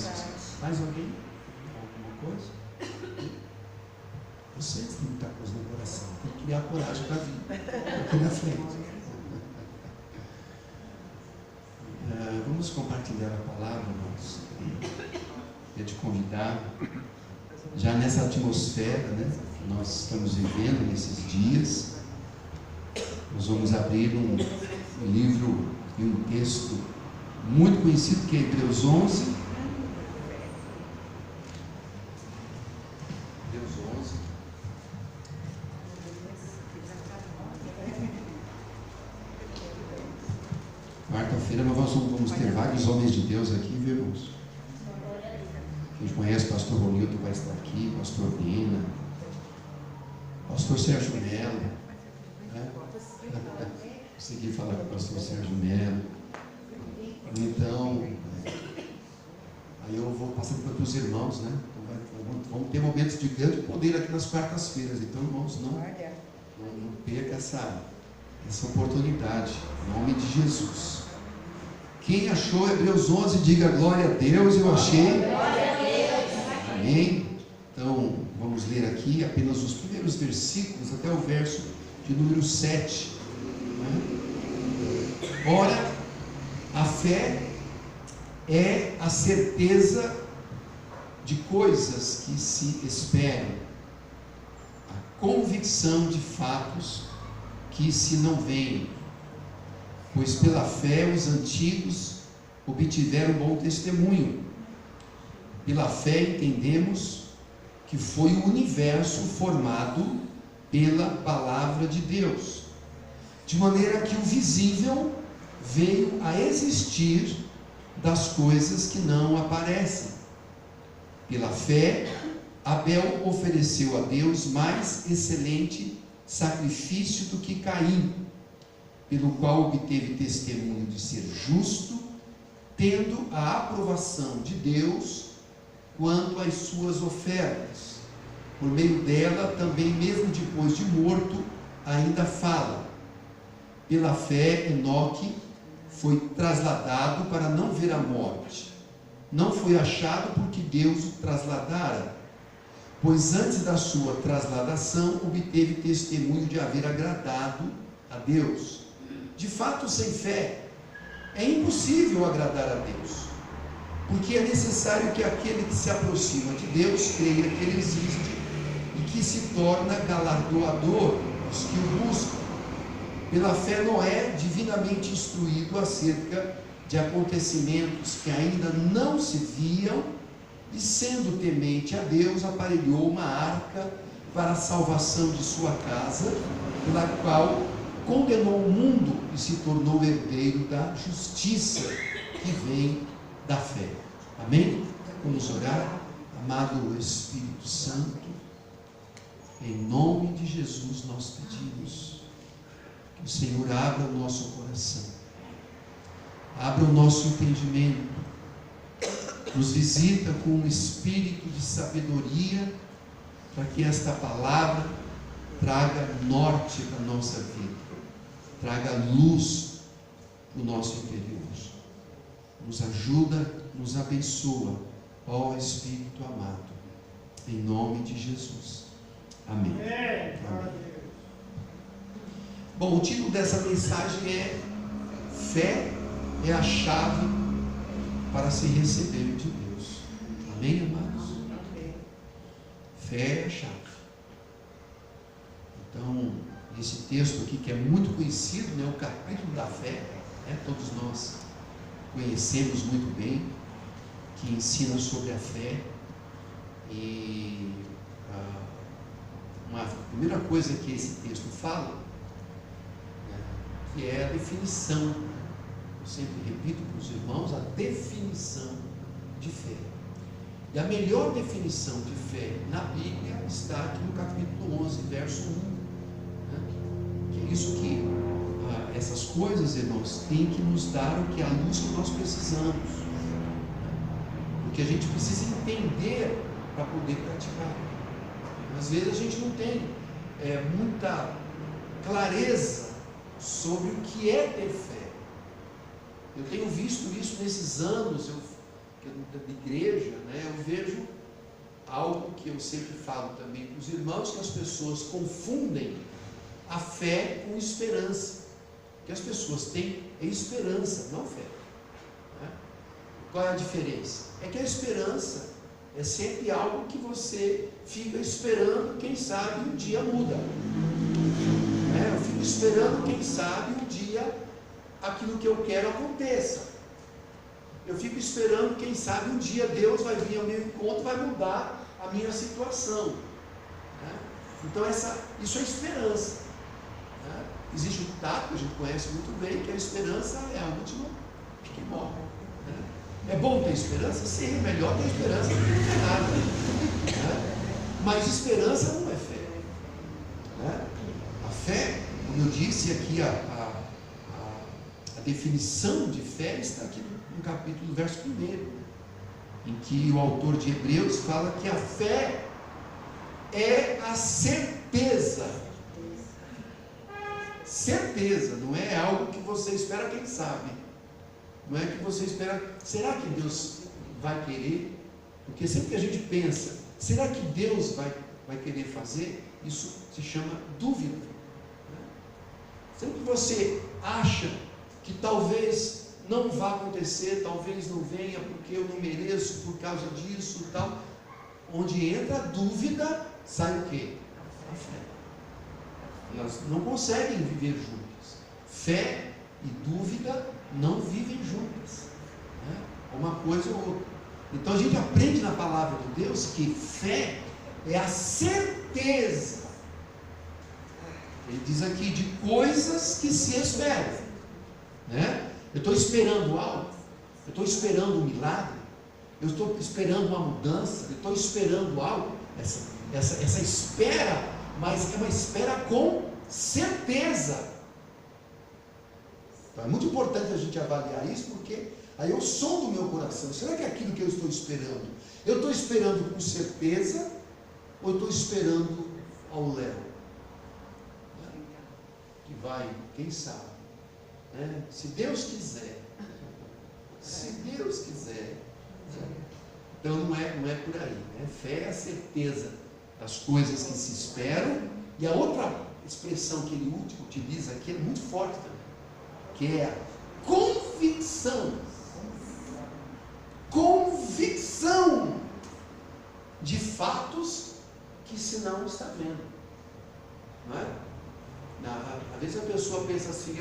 coisas. Mais alguém? Alguma coisa? Vocês têm muita coisa no coração. Tem que criar coragem para vir aqui na frente. Vamos compartilhar a palavra, irmãos. Queria te convidar, já nessa atmosfera, né, que nós estamos vivendo nesses dias. Nós vamos abrir um livro e um texto muito conhecido, que é Hebreus 11. Hebreus 11. Quarta-feira nós vamos ter vários homens de Deus aqui, viu, irmãos? A gente conhece o pastor Ronildo, vai estar aqui, pastor Nina, pastor Sérgio Melo, né? Consegui falar com o pastor Sérgio Melo. Então, aí eu vou passando para os irmãos, né? Então vamos ter momentos de grande poder aqui nas quartas-feiras. Então, irmãos, não perca essa oportunidade, em nome de Jesus. Quem achou Hebreus 11, diga glória a Deus. Eu achei. Amém. Então, vamos ler aqui apenas os primeiros versículos, até o verso de número 7. Ora, a fé é a certeza de coisas que se esperam, a convicção de fatos que se não veem, pois pela fé os antigos obtiveram bom testemunho. Pela fé entendemos que foi o universo formado pela palavra de Deus, de maneira que o visível veio a existir das coisas que não aparecem. Pela fé, Abel ofereceu a Deus mais excelente sacrifício do que Caim, pelo qual obteve testemunho de ser justo, tendo a aprovação de Deus quanto às suas ofertas. Por meio dela, também mesmo depois de morto, ainda fala. Pela fé, Enoque foi trasladado para não ver a morte. Não foi achado porque Deus o trasladara, pois antes da sua trasladação obteve testemunho de haver agradado a Deus. De fato, sem fé é impossível agradar a Deus, porque é necessário que aquele que se aproxima de Deus creia que Ele existe e que se torna galardoador dos que o buscam. Pela fé, Noé, divinamente instruído acerca de acontecimentos que ainda não se viam, e sendo temente a Deus, aparelhou uma arca para a salvação de sua casa, pela qual condenou o mundo e se tornou herdeiro da justiça que vem da fé. Amém? Vamos orar. Amado Espírito Santo, em nome de Jesus nós pedimos que o Senhor abra o nosso coração, abra o nosso entendimento, nos visita com um espírito de sabedoria, para que esta palavra traga norte para a nossa vida, traga luz para o nosso interior. Nos ajuda, nos abençoa, ó Espírito amado, em nome de Jesus. Amém. Amém. Bom, o título dessa mensagem é Fé é a chave para se receber de Deus. Amém, amados? Amém. Fé é a chave. Então, esse texto aqui, que é muito conhecido, né, o capítulo da fé, né, todos nós conhecemos muito bem, que ensina sobre a fé. E uma primeira coisa que esse texto fala, né, que é a definição. Eu sempre repito para os irmãos a definição de fé. E a melhor definição de fé na Bíblia está aqui no capítulo 11, verso 1. Né? Que é isso que, essas coisas, irmãos, têm que nos dar o que é a luz que nós precisamos. Né? Porque a gente precisa entender para poder praticar. Às vezes a gente não tem muita clareza sobre o que é ter fé. Eu tenho visto isso nesses anos. da igreja, né, eu vejo algo que eu sempre falo também para os irmãos, que as pessoas confundem a fé com esperança. O que as pessoas têm é esperança, não fé. Né? Qual é a diferença? É que a esperança é sempre algo que você fica esperando, quem sabe um dia muda. Eu fico esperando, quem sabe um dia aquilo que eu quero aconteça. Eu fico esperando, quem sabe um dia Deus vai vir ao meu encontro, vai mudar a minha situação. Né? Então isso é esperança. Né? Existe um ditado que a gente conhece muito bem, que a esperança é a última que morre. Né? É bom ter esperança? Sim, é melhor ter esperança do que não ter nada. Né? Mas esperança não é fé. Né? A fé, como eu disse aqui, a definição de fé está aqui no capítulo, verso 1, em que o autor de Hebreus fala que a fé é a certeza. Certeza, não é algo que você espera, quem sabe. Não é que você espera, será que Deus vai querer? Porque sempre que a gente pensa, será que Deus vai querer fazer? Isso se chama dúvida. Sempre que você acha que talvez não vá acontecer, talvez não venha porque eu não mereço por causa disso e tal, onde entra a dúvida, sai o quê? A fé. Elas não conseguem viver juntas. Fé e dúvida não vivem juntas. Né? Uma coisa ou outra. Então a gente aprende na palavra de Deus que fé é a certeza. Ele diz aqui de coisas que se esperam. Né? Eu estou esperando algo, eu estou esperando um milagre, eu estou esperando uma mudança, eu estou esperando algo, essa espera, mas é uma espera com certeza. Então é muito importante a gente avaliar isso, porque aí eu som do meu coração, será que é aquilo que eu estou esperando? Eu estou esperando com certeza, ou estou esperando ao léu? Que vai, quem sabe? Se Deus quiser, se Deus quiser. Então não é por aí. Né? Fé é a certeza das coisas que se esperam. E a outra expressão que ele utiliza aqui é muito forte também, que é a convicção. Convicção de fatos que se não está vendo. Não é? Às vezes a pessoa pensa assim,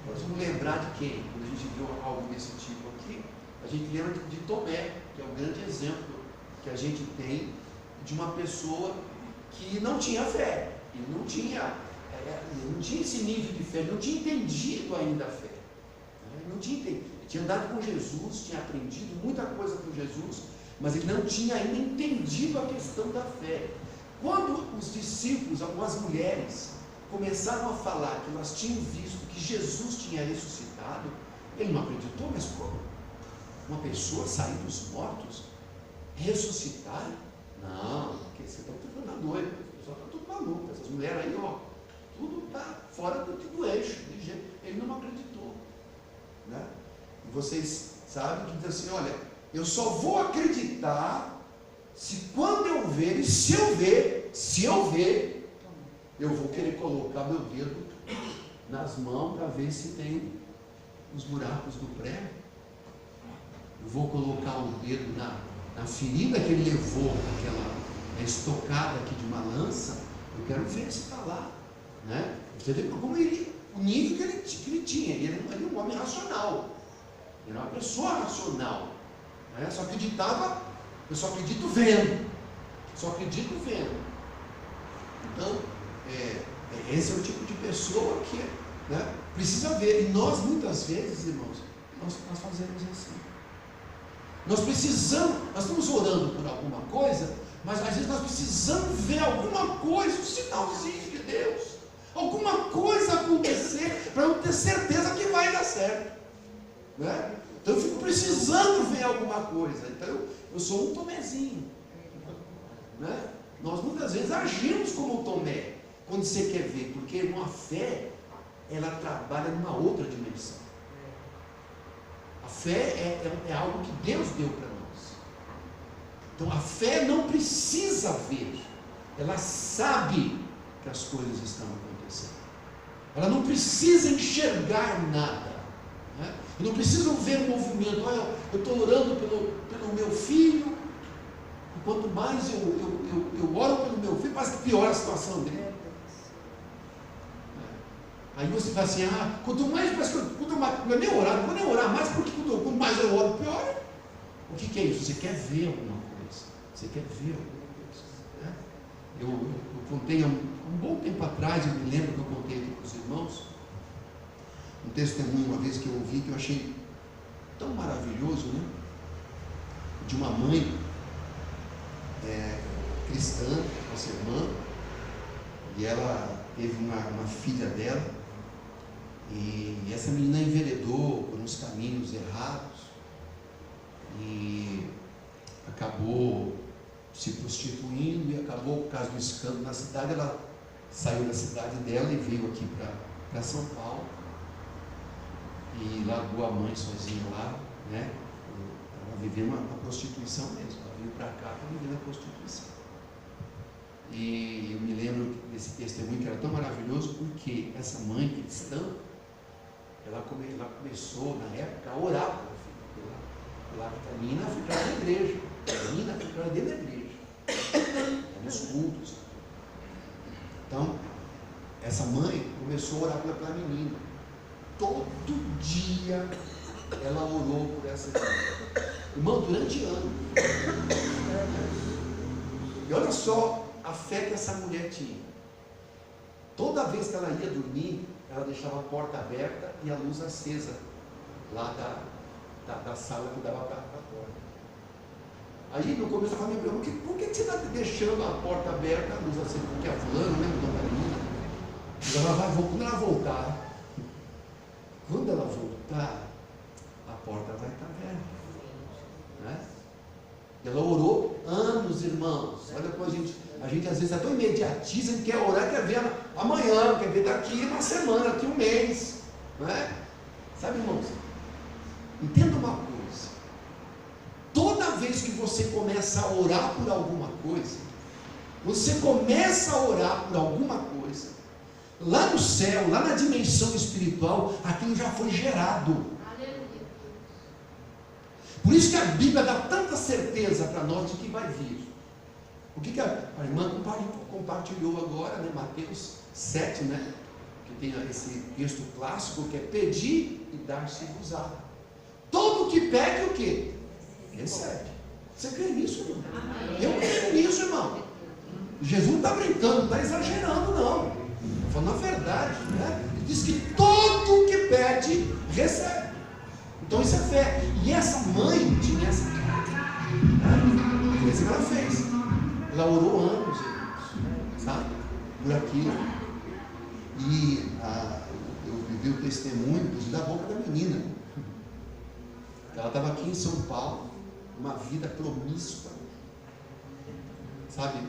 nós vamos lembrar de quem? Quando a gente viu algo desse tipo aqui, a gente lembra de Tomé, que é o grande exemplo que a gente tem de uma pessoa que não tinha fé, ele não tinha esse nível de fé, ele não tinha entendido ainda a fé. Ele não tinha entendido, ele tinha andado com Jesus, tinha aprendido muita coisa com Jesus, mas ele não tinha ainda entendido a questão da fé. Quando os discípulos, algumas mulheres, começaram a falar que elas tinham visto que Jesus tinha ressuscitado, ele não acreditou, mas como? Uma pessoa sair dos mortos, ressuscitar? Não, porque vocês estão tudo doido, o pessoal está tudo maluco, essas mulheres aí, tudo está fora do eixo, de jeito. Ele não acreditou. Né? E vocês sabem que diz assim, olha, eu só vou acreditar se quando eu ver, e se eu ver, eu vou querer colocar meu dedo nas mãos para ver se tem os buracos do prego. Eu vou colocar o dedo na ferida que ele levou, aquela estocada aqui de uma lança. Eu quero ver se está lá. Né? Você vê como o nível que ele tinha. Ele era um homem racional. Ele era uma pessoa racional. Né? Só acreditava, eu só acredito vendo. Só acredito vendo. Então, esse é o tipo de pessoa que precisa ver. E nós, muitas vezes, irmãos, nós fazemos assim. Nós estamos orando por alguma coisa, mas às vezes nós precisamos ver alguma coisa, um sinalzinho de Deus, alguma coisa acontecer, para eu ter certeza que vai dar certo. Né? Então eu fico precisando ver alguma coisa. Então eu sou um Tomézinho. Né? Nós muitas vezes agimos como Tomé, quando você quer ver, porque uma fé, ela trabalha numa outra dimensão. A fé é algo que Deus deu para nós. Então a fé não precisa ver, ela sabe que as coisas estão acontecendo. Ela não precisa enxergar nada, né? Eu não preciso ver o movimento. Olha, eu estou orando pelo meu filho, e quanto mais eu oro pelo meu filho, parece que piora a situação dele. Aí você vai assim, quanto mais, quanto mais, não vou nem orar mais, porque quanto mais eu oro, pior. O que é isso? Você quer ver alguma coisa. Você quer ver alguma coisa, né? Eu contei há um bom tempo atrás, eu me lembro que eu contei aqui para os irmãos, um testemunho uma vez que eu ouvi, que eu achei tão maravilhoso, né? De uma mãe cristã, nossa irmã, e ela teve uma filha dela, e essa menina enveredou por uns caminhos errados e acabou se prostituindo, e acabou, por causa do escândalo na cidade, ela saiu da cidade dela e veio aqui para São Paulo e largou a mãe sozinha lá, né? Ela vivia uma prostituição mesmo, ela veio para cá para viver na prostituição. E eu me lembro desse testemunho que era tão maravilhoso, porque essa mãe cristã, ela começou na época a orar pela filha. A menina foi para a igreja, a menina foi para dentro da igreja, nos cultos. Então, essa mãe começou a orar pela menina. Todo dia ela orou por essa menina. Irmão, durante anos. E olha só a fé que essa mulher tinha. Toda vez que ela ia dormir, ela deixava a porta aberta e a luz acesa lá da sala que dava para a porta. Aí no começo a família perguntou, por que você está deixando a porta aberta, a luz acesa? Porque a fulana, né, quando ela voltar, a porta vai estar aberta, né? Ela orou anos, irmãos. Olha como a gente às vezes é tão imediatista, a gente quer orar, quer ver amanhã, quer ver daqui uma semana, daqui um mês, não é? Sabe, irmãos? Entenda uma coisa: toda vez que você começa a orar por alguma coisa, lá no céu, lá na dimensão espiritual, aquilo já foi gerado. Por isso que a Bíblia dá tanta certeza para nós de que vai vir. O que a irmã compartilhou agora, né? Mateus 7, né? Que tem esse texto clássico que é pedir e dar-se-vos-á. Todo que pede, o quê? Recebe. Você crê nisso, irmão? Eu creio nisso, irmão. Jesus não está brincando, não está exagerando, não. Está falando a verdade, né? Ele diz que todo que pede, recebe. Então isso é fé. E essa mãe tinha essa fé. Foi isso que ela fez. Ela orou anos, sabe? Por aquilo. E eu vivi o testemunho da boca da menina. Ela estava aqui em São Paulo, uma vida promíscua, sabe?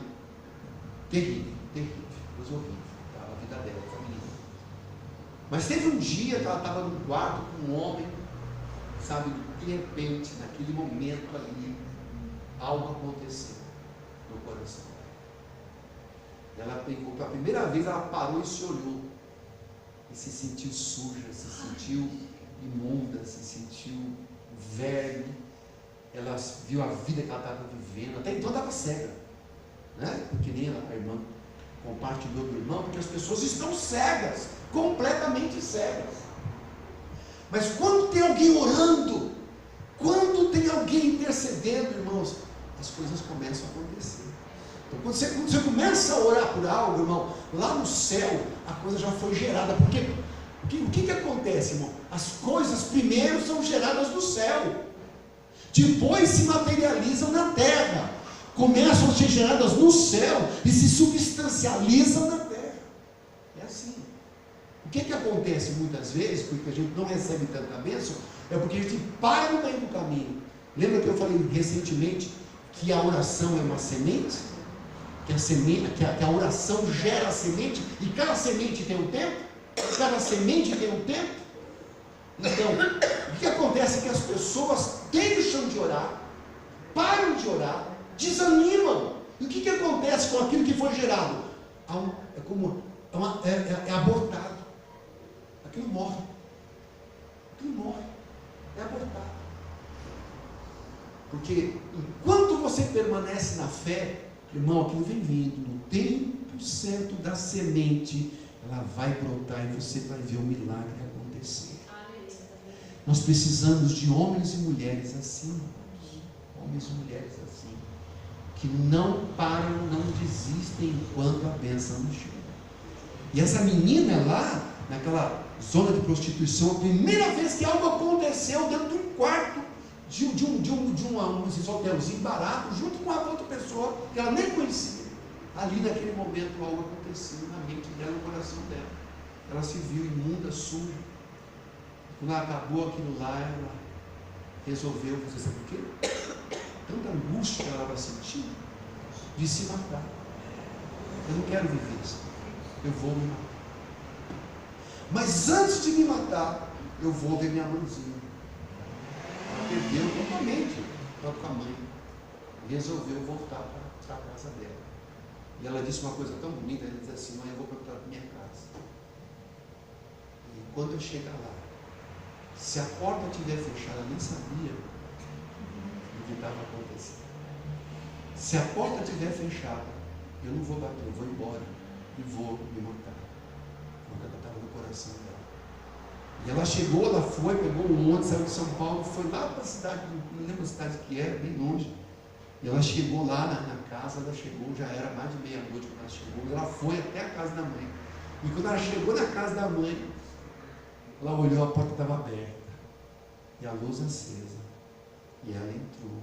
Terrível, coisa horrível, tá? A vida dela, a menina. Mas teve um dia que ela estava no quarto com um homem, sabe? De repente, naquele momento ali, algo aconteceu no coração dela. Ela pegou, pela primeira vez, ela parou e se olhou, e se sentiu suja, se sentiu imunda, se sentiu verme. Ela viu a vida que ela estava vivendo. Até então estava cega, né? Porque nem a irmã compartilhou do irmão, porque as pessoas estão cegas, completamente cegas. Mas quando tem alguém orando, quando tem alguém intercedendo, irmãos, as coisas começam a acontecer. Então, quando você começa a orar por algo, irmão, lá no céu a coisa já foi gerada. Porque o que acontece, irmão? As coisas primeiro são geradas no céu, depois se materializam na terra, começam a ser geradas no céu e se substancializam na terra. É assim. O que acontece muitas vezes, porque a gente não recebe tanta bênção, é porque a gente para no meio do caminho. Lembra que eu falei recentemente que a oração é uma semente? Que a oração gera a semente, e cada semente tem um tempo? Cada semente tem um tempo? Então, o que acontece é que as pessoas deixam de orar, param de orar, desanimam. E o que acontece com aquilo que foi gerado? É abortado. Aquilo morre. É abortado. Porque enquanto você permanece na fé, irmão, aquilo vem vindo. No tempo certo da semente, ela vai brotar e você vai ver o milagre acontecer. Nós precisamos de homens e mulheres assim, homens e mulheres assim, que não param, não desistem enquanto a bênção não chega. E essa menina lá, naquela zona de prostituição, a primeira vez que algo aconteceu dentro de um quarto, de um hotelzinho barato, junto com a outra pessoa que ela nem conhecia, ali naquele momento algo aconteceu na mente dela, no coração dela. Ela se viu imunda, suja. Quando acabou aquilo lá, ela resolveu fazer, sabe o quê? Tanta angústia que ela estava sentindo, de se matar. Eu não quero viver isso. Eu vou me matar. Mas antes de me matar, eu vou ver minha mãezinha. Ela perdeu totalmente com a mãe. E resolveu voltar para a casa dela. E ela disse uma coisa tão bonita, ela disse assim, mãe, eu vou para a minha casa. E quando eu chegar lá, se a porta estiver fechada, eu nem sabia o que estava acontecendo. Se a porta estiver fechada, eu não vou bater, eu vou embora e vou me matar. Porque ela estava no coração dela. E ela chegou, ela foi, pegou um ônibus, saiu de São Paulo, foi lá para a cidade, não lembro a cidade que era, bem longe. E ela chegou lá na casa, ela chegou, já era mais de meia-noite quando ela chegou, ela foi até a casa da mãe. E quando ela chegou na casa da mãe, ela olhou, a porta estava aberta, e a luz acesa, e ela entrou.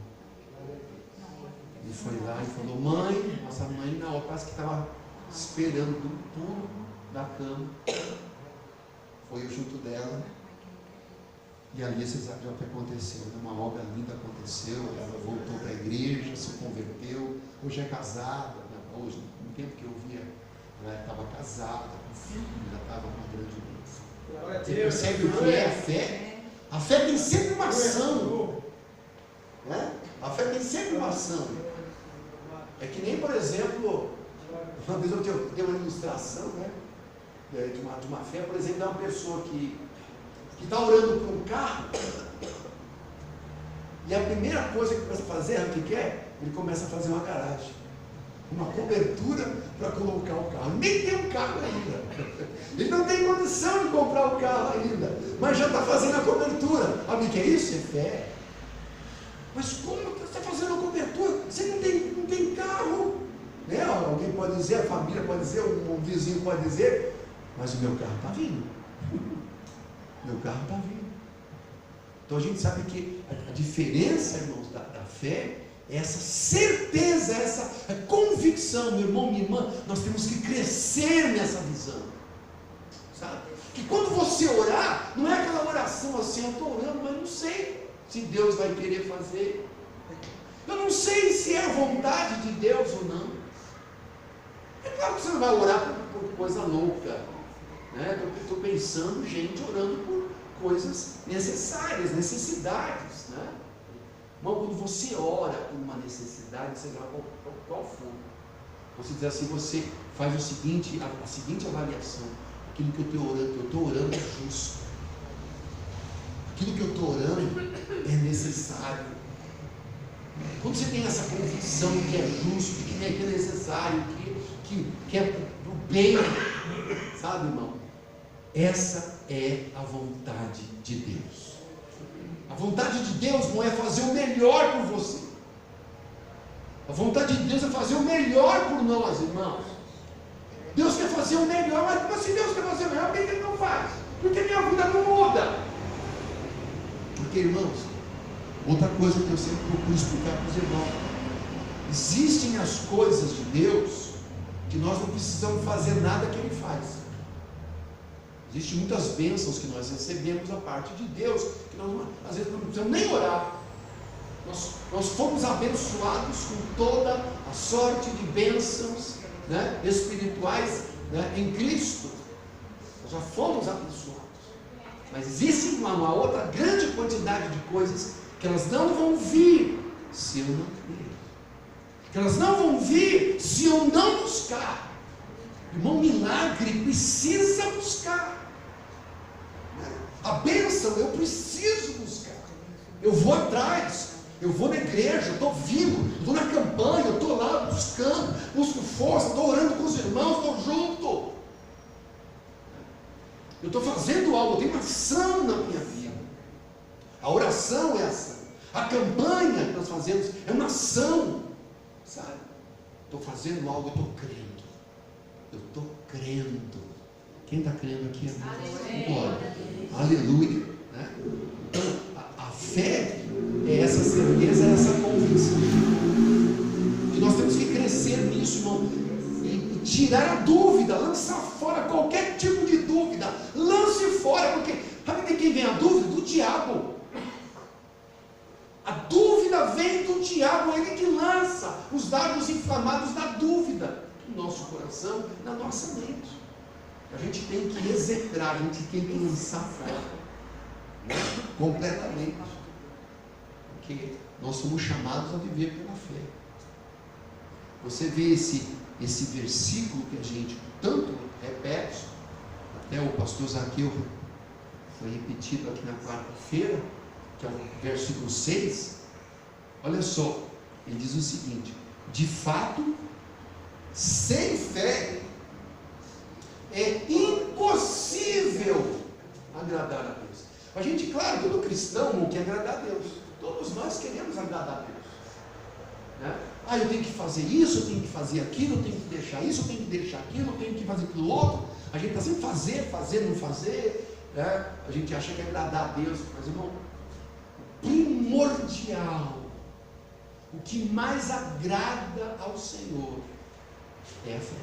E foi lá e falou, mãe, nossa mãe na hora quase que estava esperando do pulo da cama. Foi junto dela. E ali você sabe o que aconteceu. Uma obra linda aconteceu. Ela voltou para a igreja, se converteu. Hoje é casada. Hoje, no tempo que eu via, ela estava casada, com filho, ela estava com uma grande bênção. Você percebe o que é a fé? A fé tem sempre uma ação. Né? A fé tem sempre uma ação. É que nem, por exemplo, uma vez eu dei uma ilustração, né? De uma fé, por exemplo, de uma pessoa que está orando por um carro, e a primeira coisa que começa a fazer, o que é? Ele começa a fazer uma garagem, uma cobertura para colocar o carro. Nem tem um carro ainda, ele não tem condição de comprar o carro ainda, mas já está fazendo a cobertura. Sabe o que é isso? É fé. Mas como você está fazendo a cobertura? Você não tem carro, né? Alguém pode dizer, a família pode dizer, um vizinho pode dizer, mas o meu carro está vindo. Meu carro está vindo. Então a gente sabe que a diferença, irmãos, da fé é essa certeza, essa convicção, meu irmão, minha irmã. Nós temos que crescer nessa visão, sabe? Que quando você orar, não é aquela oração assim, eu estou orando, mas não sei se Deus vai querer fazer. Eu não sei se é vontade de Deus ou não. É claro que você não vai orar por coisa louca. Estou pensando gente orando por coisas necessárias, necessidades, né? Mas quando você ora por uma necessidade, seja qual for, você diz assim, você faz a seguinte avaliação: aquilo que eu estou orando é justo, aquilo que eu estou orando é necessário. Quando você tem essa convicção de que é justo, de que é necessário, que é do bem, sabe, irmão? Essa é a vontade de Deus. A vontade de Deus não é fazer o melhor por você. A vontade de Deus é fazer o melhor por nós, irmãos. Deus quer fazer o melhor, mas se Deus quer fazer o melhor, por que Ele não faz? Porque minha vida não muda. Porque, irmãos, outra coisa que eu sempre procuro explicar para os irmãos: existem as coisas de Deus que nós não precisamos fazer nada que Ele faz. Existem muitas bênçãos que nós recebemos da parte de Deus, que nós às vezes não precisamos nem orar. Nós fomos abençoados com toda a sorte de bênçãos, né, espirituais, né, em Cristo. Nós já fomos abençoados. Mas existe uma outra grande quantidade de coisas que elas não vão vir se eu não crer. que elas não vão vir se eu não buscar. Irmão, milagre precisa buscar. A bênção eu preciso buscar. Eu vou atrás, eu vou na igreja, eu estou vindo, eu estou na campanha, eu estou lá buscando, busco força, estou orando com os irmãos, estou junto. Eu estou fazendo algo, eu tenho uma ação na minha vida. A oração é ação. A campanha que nós fazemos é uma ação. Sabe? Estou fazendo algo, eu estou crendo. Eu estou crendo. Quem está crendo aqui? Glória. Aleluia. Né? Então, a fé é essa certeza, é essa convicção. E nós temos que crescer nisso, irmão. E tirar a dúvida, lançar fora qualquer tipo de dúvida. Lance fora, porque sabe de quem vem a dúvida? Do diabo. A dúvida vem do diabo, é ele que lança os dardos inflamados da dúvida no nosso coração, na nossa mente. A gente tem que execrar, a gente tem que lançar fora, né? Completamente, porque nós somos chamados a viver pela fé. Você vê esse versículo que a gente tanto repete, até o pastor Zaqueu foi repetido aqui na quarta-feira, que é o versículo 6, olha só, ele diz o seguinte: de fato, sem fé é impossível agradar a Deus. A gente, claro, todo cristão quer agradar a Deus, todos nós queremos agradar a Deus, né? Eu tenho que fazer isso, eu tenho que fazer aquilo, eu tenho que deixar isso, eu tenho que deixar aquilo, eu tenho que fazer aquilo outro. A gente está sempre fazer, não fazer, né? A gente acha que é agradar a Deus, mas irmão, primordial, o que mais agrada ao Senhor é a fé.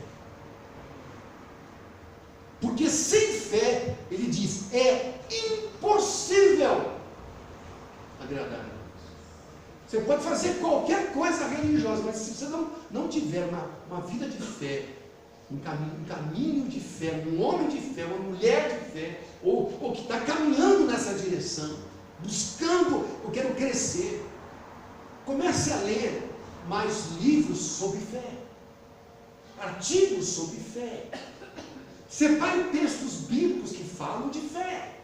Porque sem fé, ele diz, é impossível agradar a Deus. Você pode fazer qualquer coisa religiosa, mas se você não tiver uma vida de fé, um caminho de fé, um homem de fé, uma mulher de fé, ou que está caminhando nessa direção, buscando, eu quero crescer, comece a ler mais livros sobre fé, artigos sobre fé, separe textos bíblicos que falam de fé,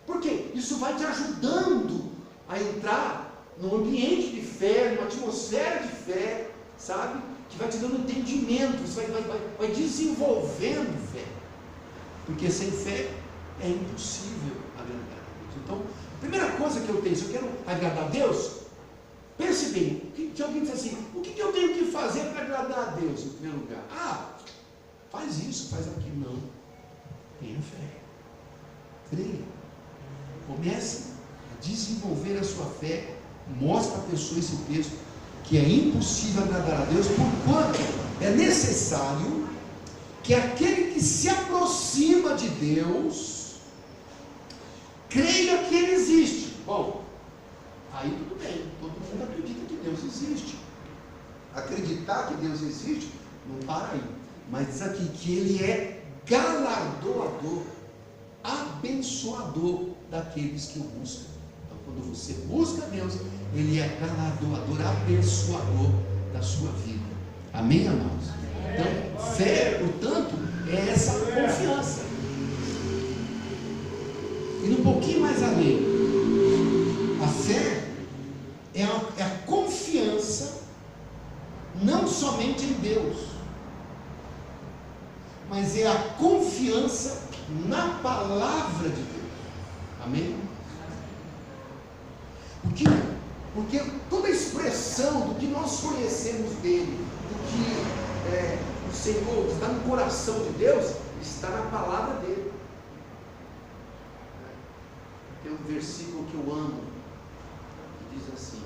porque isso vai te ajudando a entrar num ambiente de fé, numa atmosfera de fé, sabe, que vai te dando entendimento, você vai desenvolvendo fé, porque sem fé é impossível agradar a Deus. Então, a primeira coisa que eu tenho, se eu quero agradar a Deus, pense bem, se alguém diz assim, o que eu tenho que fazer para agradar a Deus, em primeiro lugar? Faz isso, faz aquilo. Não, tenha fé, creia, comece a desenvolver a sua fé, mostre para a pessoa esse texto, que é impossível agradar a Deus, porquanto é necessário que aquele que se aproxima de Deus creia que Ele existe. Bom, aí tudo bem, todo mundo acredita que Deus existe. Acreditar que Deus existe, não para aí, mas diz aqui que Ele é galardoador, abençoador daqueles que o buscam. Então, quando você busca Deus, Ele é galardoador, abençoador da sua vida. Amém, amados? Então, fé, portanto, é essa confiança. E um pouquinho mais além, a fé é a confiança não somente em Deus, mas é a confiança na palavra de Deus. Amém? Porque toda a expressão do que nós conhecemos dele, do que o Senhor está no coração de Deus, está na palavra dele. Tem um versículo que eu amo, que diz assim,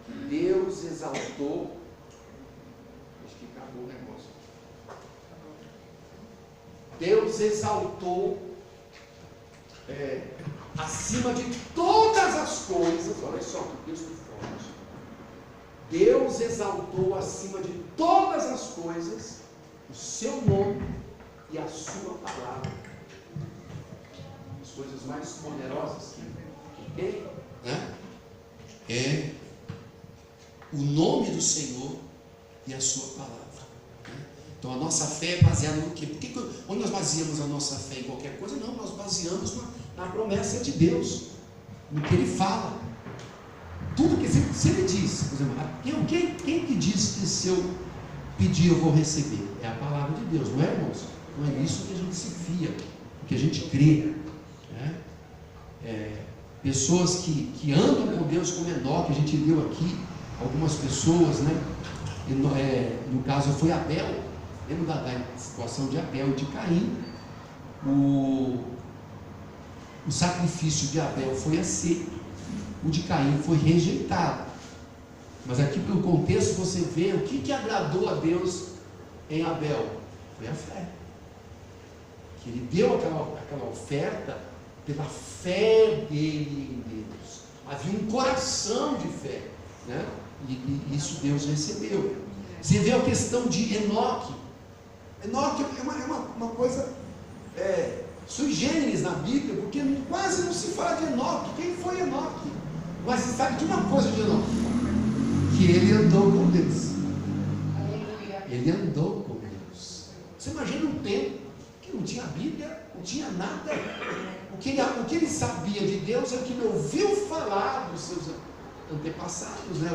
que Deus exaltou, acho que acabou o negócio, Deus exaltou acima de todas as coisas, olha só que texto forte, Deus exaltou acima de todas as coisas o seu nome e a sua palavra, as coisas mais poderosas que tem, né? É o nome do Senhor e a sua palavra. Então a nossa fé é baseada no quê? Onde nós baseamos a nossa fé em qualquer coisa? Não, nós baseamos na promessa de Deus, no que Ele fala. Tudo que se Ele diz, por exemplo, quem que diz que se eu pedir eu vou receber? É a palavra de Deus, não é, irmãos? Não é isso que a gente se fia, que a gente crê, né? Pessoas que andam com Deus como Enoque, a gente leu aqui algumas pessoas, né? No caso foi Abel. Lembra da situação de Abel e de Caim? O sacrifício de Abel foi aceito, o de Caim foi rejeitado. Mas aqui pelo contexto você vê o que agradou a Deus em Abel. Foi a fé. Que ele deu aquela oferta pela fé dele em Deus. Havia um coração de fé, né? E isso Deus recebeu. Você vê a questão de Enoque. Enoque é uma coisa sui generis na Bíblia, porque quase não se fala de Enoque. Quem foi Enoque? Mas você sabe de uma coisa de Enoque: que ele andou com Deus. Ele andou com Deus. Você imagina um tempo que não tinha Bíblia, não tinha nada. O que ele sabia de Deus é o que ele ouviu falar dos seus antepassados, né?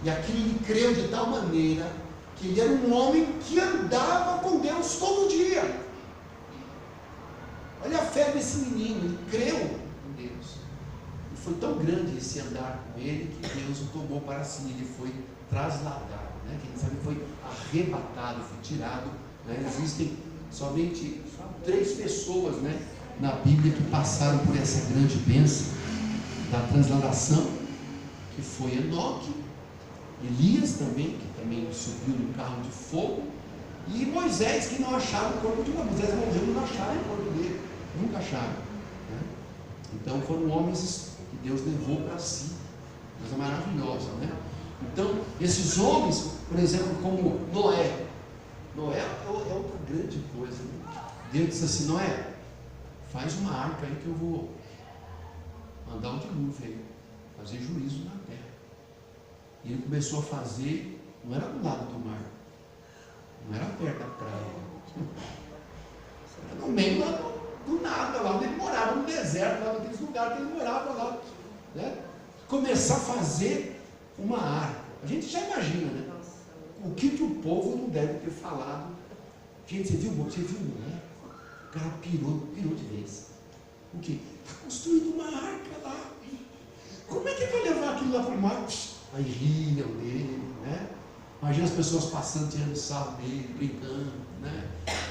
E aquilo ele creu de tal maneira que ele era um homem que andava com Deus todo dia. Olha a fé desse menino, ele creu em Deus. E foi tão grande esse andar com ele que Deus o tomou para si. Ele foi trasladado, né? Quem sabe foi arrebatado, foi tirado, né? Existem somente 3 pessoas, né, na Bíblia que passaram por essa grande bênção da transladação, que foi Enoque, Elias também, que também subiu no carro de fogo, e Moisés, que não achava o corpo de Moisés. Morreu e não acharam o corpo dele, nunca acharam, né? Então foram homens que Deus levou para si, coisa maravilhosa, né? Então esses homens, por exemplo, como Noé é outra grande coisa, né? Deus disse assim: Noé, faz uma arca aí que eu vou mandar um dilúvio aí, fazer juízo na terra. E ele começou a fazer, não era do lado do mar, não era perto da praia, era no meio lá do nada, lá onde ele morava, no deserto, lá naqueles lugares que ele morava lá, né? Começar a fazer uma arca. A gente já imagina, né? O que o povo não deve ter falado. Gente, você viu, né? O cara pirou de vez. O quê? Está construindo uma arca lá. Como é que vai levar aquilo lá para o mar? Aí riam dele, né? Imagina as pessoas passando, tirando sarro dele, brincando, né?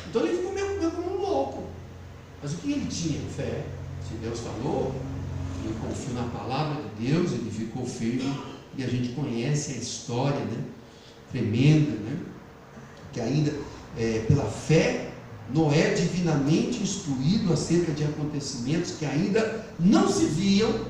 Então ele ficou meio como um louco. Mas o que ele tinha? Fé. Se Deus falou, ele confiou na palavra de Deus, ele ficou firme. E a gente conhece a história, né? Tremenda, né? Que ainda pela fé, Noé, divinamente instruído acerca de acontecimentos que ainda não se viam,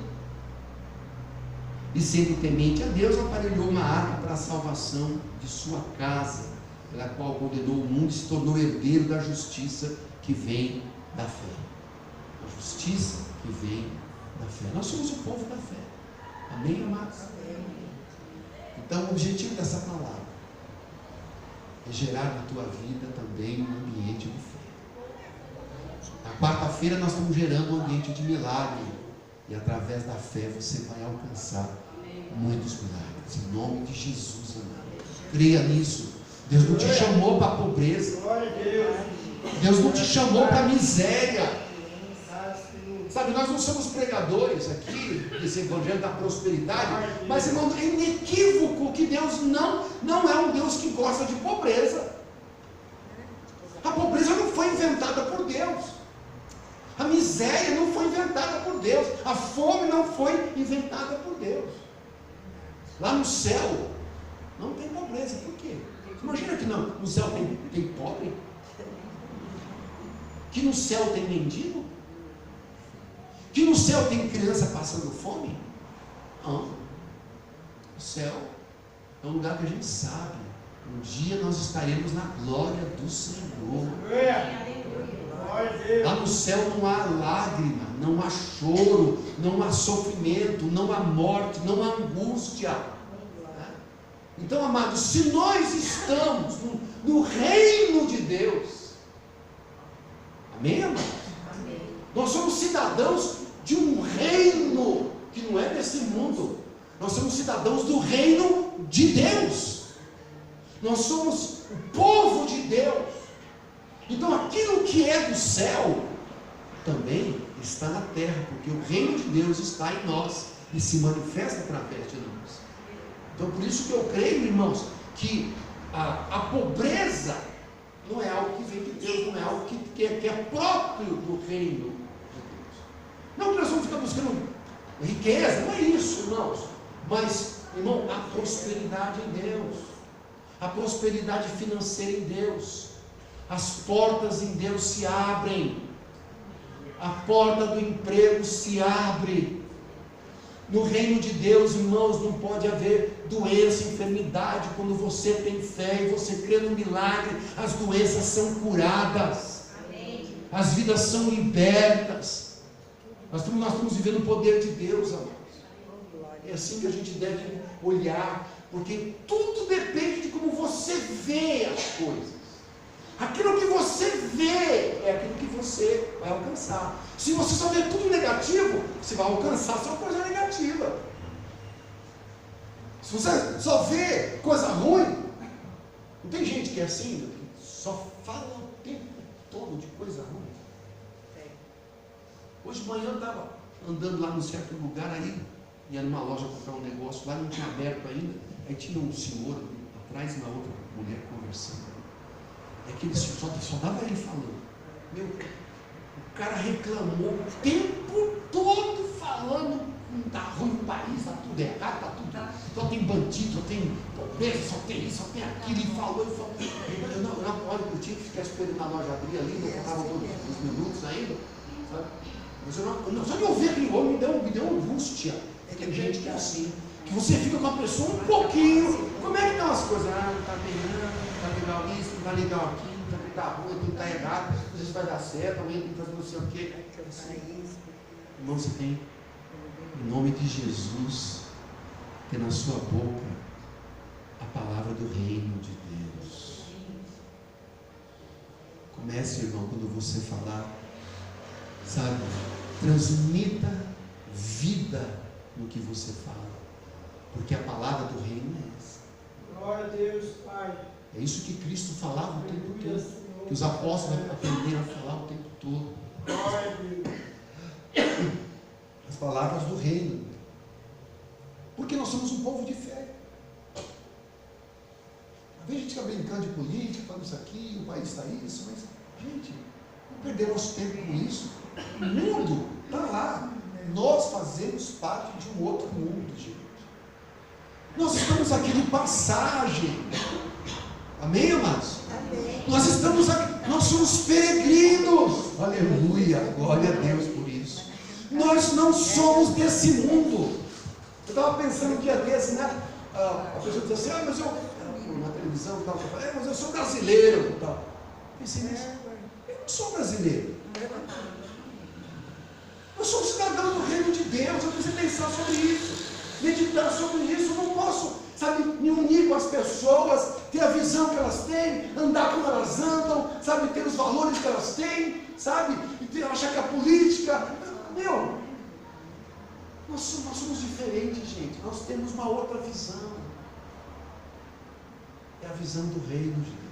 e sendo temente a Deus, aparelhou uma arca para a salvação de sua casa, pela qual condenou o mundo e se tornou herdeiro da justiça que vem da fé. A justiça que vem da fé. Nós somos o povo da fé. Amém, amados? Então o objetivo dessa palavra é gerar na tua vida também um ambiente de fé. Na quarta-feira nós estamos gerando um ambiente de milagre, e através da fé você vai alcançar muitos milagres, em nome de Jesus, amado. Creia nisso. Deus não te chamou para a pobreza, Deus não te chamou para a miséria. Sabe, nós não somos pregadores aqui desse evangelho da prosperidade, mas, irmão, é inequívoco que Deus não é um Deus que gosta de pobreza. A pobreza não foi inventada por Deus, a miséria não foi inventada por Deus, a fome não foi inventada por Deus. Lá no céu não tem pobreza. Por quê? Imagina que no céu tem pobre, que no céu tem mendigo, que no céu tem criança passando fome. Não. O céu é um lugar que a gente sabe, um dia nós estaremos na glória do Senhor. Lá no céu não há lágrima, não há choro, não há sofrimento, não há morte, não há angústia. Então, amados, se nós estamos no reino de Deus, amém, amados? Amém. Nós somos cidadãos de um reino que não é desse mundo. Nós somos cidadãos do reino de Deus. Nós somos o povo de Deus. Então aquilo que é do céu também está na terra, porque o reino de Deus está em nós e se manifesta através de nós. Então por isso que eu creio, irmãos, que a pobreza não é algo que vem de Deus, não é algo que é próprio do reino de Deus. Não que nós vamos ficar buscando riqueza, não é isso, irmãos. Mas, irmão, a prosperidade em Deus, a prosperidade financeira em Deus, as portas em Deus se abrem, a porta do emprego se abre. No reino de Deus, irmãos, não pode haver doença, enfermidade. Quando você tem fé e você crê no milagre, as doenças são curadas, as vidas são libertas. Nós estamos vivendo o poder de Deus, amados. É assim que a gente deve olhar, porque tudo depende de como você vê as coisas. Aquilo que você vê é aquilo que você vai alcançar. Se você só vê tudo negativo, você vai alcançar só coisa negativa. Se você só vê coisa ruim, não tem gente que é assim, que só fala o tempo todo de coisa ruim. Hoje de manhã eu estava andando lá num certo lugar, aí ia numa loja comprar um negócio lá, não tinha aberto ainda, aí tinha um senhor atrás e uma outra mulher conversando. É que ele só dava ele falando. Meu, o cara reclamou o tempo todo falando que está ruim o país, está tudo errado, está tudo. Só tem bandido, só tem pobreza, só tem isso, só tem aquilo. E falou. Eu na hora que eu tinha que ficar esperando a loja abrir ali, não faltava todos os minutos ainda. Sabe? Mas eu só de ouvir aquele homem me deu angústia. Tem gente que é assim, que você fica com a pessoa um pouquinho. Como é que estão as coisas? Não está bem, não está legal isso, não está legal aquilo, não está ruim, tudo está errado, não sei se vai dar certo, amanhã tem que fazer não sei o quê. Irmão, você tem, em nome de Jesus, ter na sua boca a palavra do reino de Deus. Comece, irmão, quando você falar, sabe, transmita vida no que você fala, porque a palavra do reino é essa. Glória a Deus, Pai. É isso que Cristo falava o tempo todo, que os apóstolos aprenderam a falar o tempo todo. Glória a Deus. As palavras do reino, porque nós somos um povo de fé. Às vezes a gente fica brincando de política, falando isso aqui, o país está isso, mas, gente, não perder nosso tempo com isso. O mundo está lá. Nós fazemos parte de um outro mundo, gente. Nós estamos aqui de passagem. Amém, amados? Amém. Nós estamos aqui, nós somos peregrinos. Aleluia, glória a Deus por isso. Nós não somos desse mundo. Eu estava pensando um dia desse, né? A pessoa disse assim, mas eu, na televisão, mas eu sou brasileiro. Pensei nisso. Eu não sou brasileiro. Eu sou um cidadão do reino de Deus. Eu preciso pensar sobre isso, meditar sobre isso. Eu não posso, sabe, me unir com as pessoas, ter a visão que elas têm, andar como elas andam, sabe, ter os valores que elas têm, sabe, e achar que a política, nós somos diferentes, gente. Nós temos uma outra visão. É a visão do reino de Deus.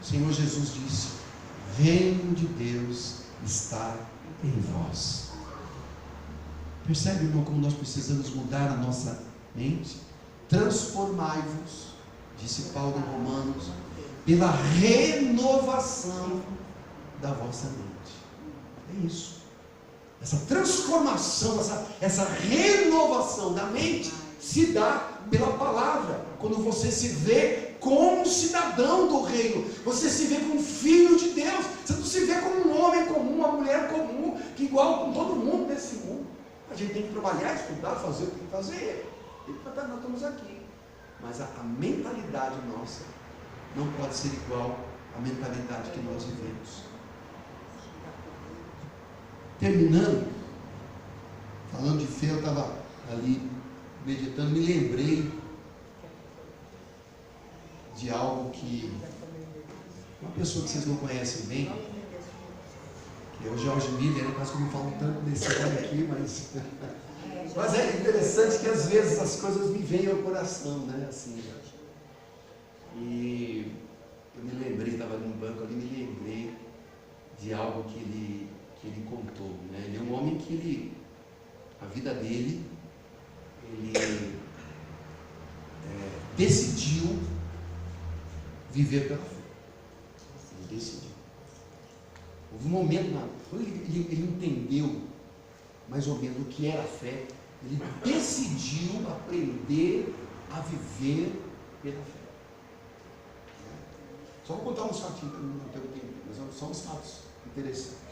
O Senhor Jesus disse: o reino de Deus está em vós. Percebe, irmão, como nós precisamos mudar a nossa mente? Transformai-vos, disse Paulo em Romanos, pela renovação da vossa mente. É isso. Essa transformação, essa renovação da mente se dá pela palavra. Quando você se vê como um cidadão do reino, você se vê como um filho de Deus. Você não se vê como um homem comum, uma mulher comum, que igual com todo mundo desse mundo. A gente tem que trabalhar, estudar, fazer o que tem que fazer. Nós estamos aqui. Mas a mentalidade nossa não pode ser igual à mentalidade que nós vivemos. terminando, falando de fé, eu estava ali meditando, me lembrei de algo que uma pessoa que vocês não conhecem bem, que é o George Miller, quase que eu não falo tanto desse cara aqui, mas é interessante que às vezes as coisas me vêm ao coração, né? Assim, e eu me lembrei, estava num banco ali, me lembrei de algo que ele contou, né? Ele é um homem que a vida dele, ele decidiu viver pela fé. Ele decidiu. Houve um momento, quando ele entendeu mais ou menos o que era a fé, ele decidiu aprender a viver pela fé. Só vou contar uns fatinhos para não ter tempo, mas são uns fatos interessantes.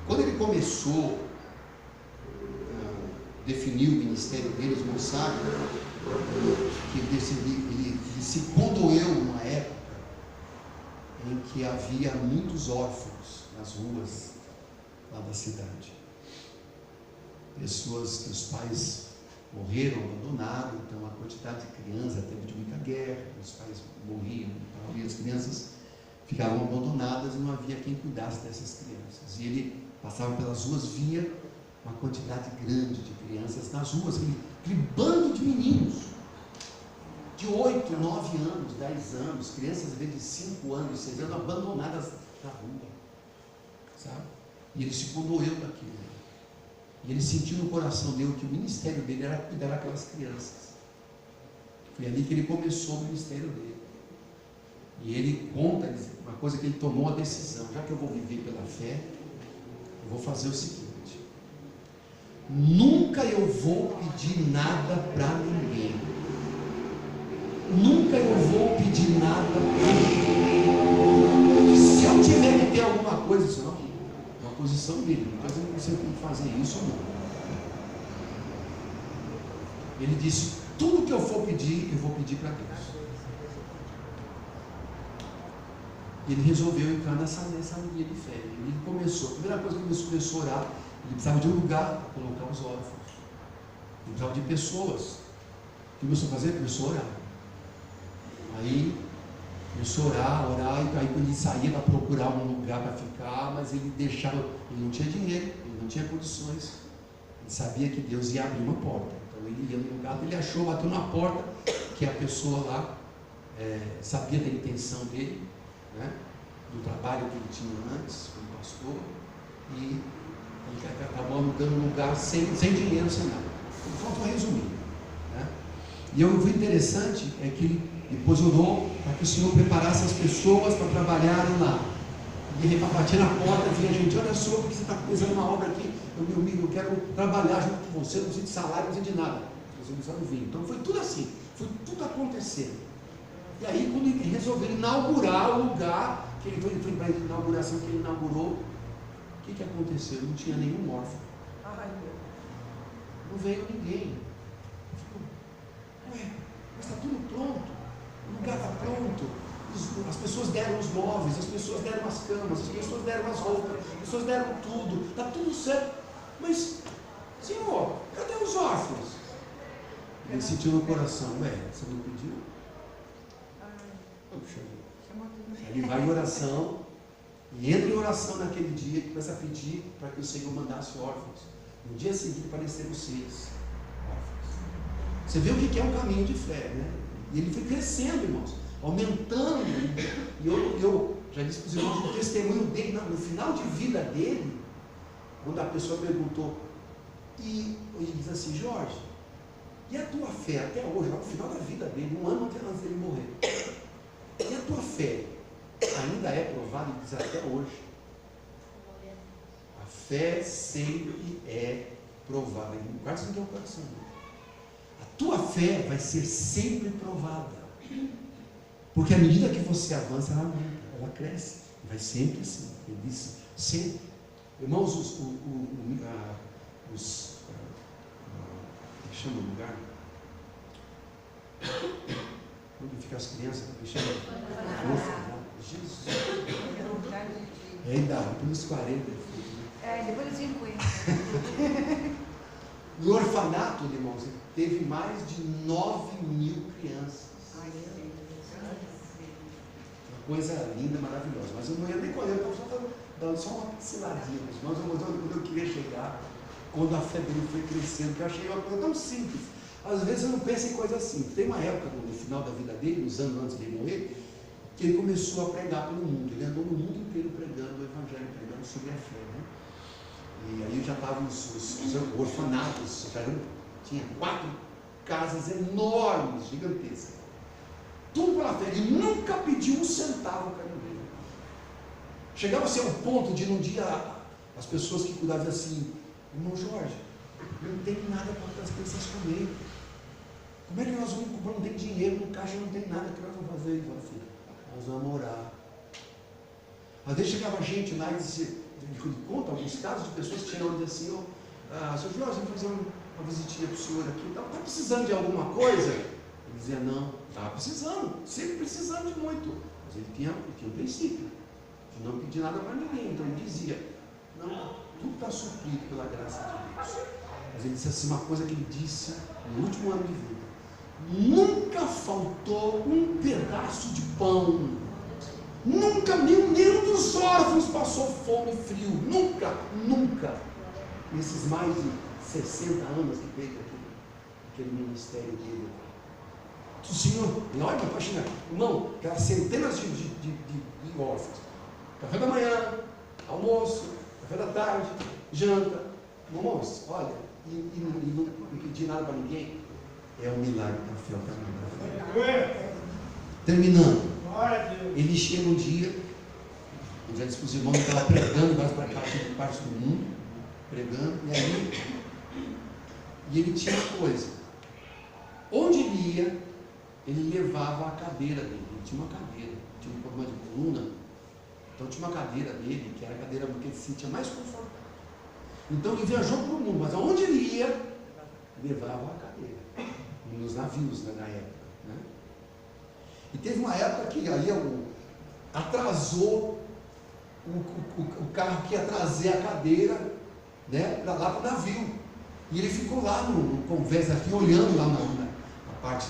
Quando ele começou a definir o ministério dele, os irmãos sabem que ele se condoeu numa época em que havia muitos órfãos nas ruas lá da cidade. Pessoas que os pais morreram, abandonados, então a quantidade de crianças, tempo de muita guerra, os pais morriam, então as crianças ficavam abandonadas e não havia quem cuidasse dessas crianças. E ele passava pelas ruas, via uma quantidade grande de crianças nas ruas, aquele bando de meninos, de 8, 9 anos, 10 anos, crianças às vezes de 5 anos, 6 anos, abandonadas na rua, sabe? E ele se condoeu daquilo. E ele sentiu no coração dele que o ministério dele era cuidar daquelas crianças. Foi ali que ele começou o ministério dele. E ele conta uma coisa que ele tomou a decisão: já que eu vou viver pela fé, eu vou fazer o seguinte: nunca eu vou pedir nada para ninguém. Nunca eu vou pedir nada para ninguém. Se eu tiver que ter alguma coisa, isso não é uma posição dele, não estou dizendo que você tem que fazer isso ou não. Ele disse: tudo que eu for pedir, eu vou pedir para Deus. E ele resolveu entrar nessa linha de fé. Ele começou, a primeira coisa que ele começou a orar, ele precisava de um lugar para colocar os órfãos. Ele precisava de pessoas. O que começou a fazer? Começou a orar. Aí começou a orar, e aí quando ele saía para procurar um lugar para ficar, mas ele deixava, ele não tinha dinheiro, ele não tinha condições. Ele sabia que Deus ia abrir uma porta. Então ele ia no lugar, ele achou, bateu na porta, que a pessoa lá sabia da intenção dele, né, do trabalho que ele tinha antes como pastor, e ele acabou alugando um lugar sem dinheiro, sem nada. Então, vou resumir, né? E o interessante é que ele depois orou para que o Senhor preparasse as pessoas para trabalharem lá. E ele batia na porta, vinha gente: olha só, porque você está começando uma obra aqui, eu quero trabalhar junto com você, não preciso de salário, não preciso de nada. Você não sabe vir. Então foi tudo assim, foi tudo acontecendo. E aí, quando ele resolveu inaugurar o lugar, que ele foi para a inauguração que ele inaugurou, o que aconteceu? Não tinha nenhum órfão. Não veio ninguém. Ué, mas está tudo pronto, o lugar está pronto, as pessoas deram os móveis, as pessoas deram as camas, as pessoas deram as roupas, as pessoas deram tudo, está tudo certo. Mas, Senhor, cadê os órfãos? Ele sentiu no coração: ué, você não pediu? Puxa, ele vai em oração, e entra em oração naquele dia, e começa a pedir para que o Senhor mandasse órfãos. No dia seguinte apareceram 6 órfãos. Você vê o que é um caminho de fé, né? E ele foi crescendo, irmãos, aumentando. E eu já disse para os irmãos o testemunho dele, no final de vida dele, quando a pessoa perguntou, e ele diz assim: Jorge, e a tua fé até hoje, no final da vida dele, um ano antes dele morrer, e a tua fé ainda é provada? Ele diz: até hoje. A fé sempre é provada. Ele quase não tem o coração. A tua fé vai ser sempre provada. Porque à medida que você avança, ela aumenta, ela cresce. Vai sempre assim. Ele disse: sempre. Irmãos, como é que chama o lugar? Onde ficam as crianças? Como é que chama? Jesus. É a idade, pelos 40. Depois dos 50. No orfanato, irmãos, teve mais de 9.000 crianças. Uma coisa linda, maravilhosa. Mas eu não ia nem correr, eu estava dando só uma pinceladinha. Mas quando eu queria chegar, quando a fé dele foi crescendo, que eu achei uma coisa tão simples. Às vezes eu não penso em coisa assim. Tem uma época no final da vida dele, nos anos antes de ele morrer, que ele começou a pregar pelo mundo. Ele andou no mundo inteiro pregando o Evangelho, pregando sobre a fé, né? E aí já estavam os orfanatos, tinha 4 casas enormes, gigantescas. Tudo pela fé. Ele nunca pediu um centavo para ninguém. Chegava-se ao ponto de num dia as pessoas que cuidavam assim: irmão Jorge, não tem nada para as crianças comer. Como é que nós vamos comprar? Não tem dinheiro no caixa, não tem nada. O que nós vamos fazer? Ele falou assim: nós vamos orar. Às vezes chegava gente lá e dizia, conta alguns casos de pessoas que chegavam e diziam assim: seu Jorge, vamos fazer uma visitinha para o senhor aqui. Está precisando de alguma coisa? Ele dizia: não, estava precisando, sempre precisando de muito. Mas ele tinha um princípio de não pedir nada para ninguém. Então ele dizia: não, tudo está suprido pela graça de Deus. Mas ele disse assim, uma coisa que ele disse no último ano de vida: nunca faltou um pedaço de pão. Nunca nenhum dos órfãos passou fome e frio. Nunca, nunca. Nesses mais de 60 anos que fez aquele ministério dele. O Senhor, olha para página, irmão, aquelas centenas de órfãos. Café da manhã, almoço, café da tarde, janta. Irmãos, olha, e não pedir nada para ninguém. É um milagre da fé, o caminho da fé. Terminando. Ele chega um dia, eu já disse para os irmãos que estava pregando várias partes do mundo, pregando, e ele tinha uma coisa: onde ele ia, ele levava a cadeira dele. Ele tinha uma cadeira, tinha um problema de coluna, então tinha uma cadeira dele, que era a cadeira que ele se sentia mais confortável. Então ele viajou para o mundo, mas aonde ele ia, levava a cadeira, nos navios na época. E teve uma época que aí atrasou o carro que ia trazer a cadeira, né, lá para o navio. E ele ficou lá no convés aqui, olhando lá na parte